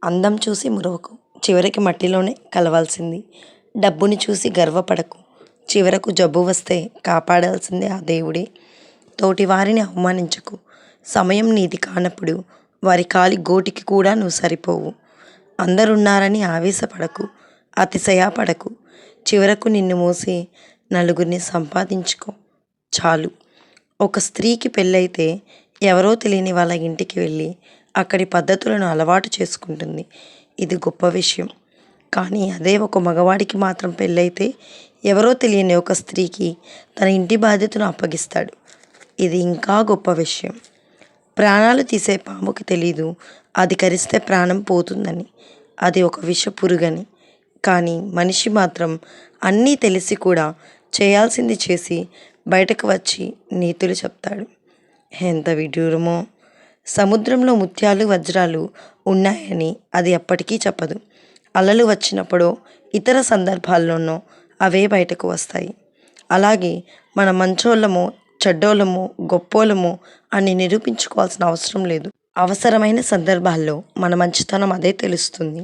అందం చూసి మురవకు, చివరికి మట్టిలోనే కలవాల్సింది. డబ్బుని చూసి గర్వపడకు, చివరకు జబ్బు వస్తే కాపాడాల్సిందే ఆ దేవుడే. తోటివారిని అవమానించకు, సమయం నీది కానప్పుడు వారి కాలి గోటికి కూడా నువ్వు సరిపోవు. అందరున్నారని ఆవేశపడకు, అతిశయపడకు, చివరకు నిన్ను మోసి నలుగురిని సంపాదించుకో చాలు. ఒక స్త్రీకి పెళ్ళైతే ఎవరో తెలియని వాళ్ళ ఇంటికి వెళ్ళి అక్కడి పద్ధతులను అలవాటు చేసుకుంటుంది. ఇది గొప్ప విషయం. కానీ అదే ఒక మగవాడికి మాత్రం పెళ్ళైతే ఎవరో తెలియని ఒక స్త్రీకి తన ఇంటి బాధ్యతను అప్పగిస్తాడు. ఇది ఇంకా గొప్ప విషయం. ప్రాణాలు తీసే పాముకి తెలీదు అది కరిస్తే ప్రాణం పోతుందని, అది ఒక విష పురుగని. కానీ మనిషి మాత్రం అన్నీ తెలిసి కూడా చేయాల్సింది చేసి బయటకు వచ్చి నీతులు చెప్తాడు. ఎంత విడ్డూరమో! సముద్రంలో ముత్యాలు వజ్రాలు ఉన్నాయని అది ఎప్పటికీ చెప్పదు. అలలు వచ్చినప్పుడో ఇతర సందర్భాల్లోనో అవే బయటకు వస్తాయి. అలాగే మన మంచోళ్ళమో చెడ్డోళ్ళమో గొప్పోళ్ళమో అని నిరూపించుకోవాల్సిన అవసరం లేదు. అవసరమైన సందర్భాల్లో మన మంచితనం అదే తెలుస్తుంది.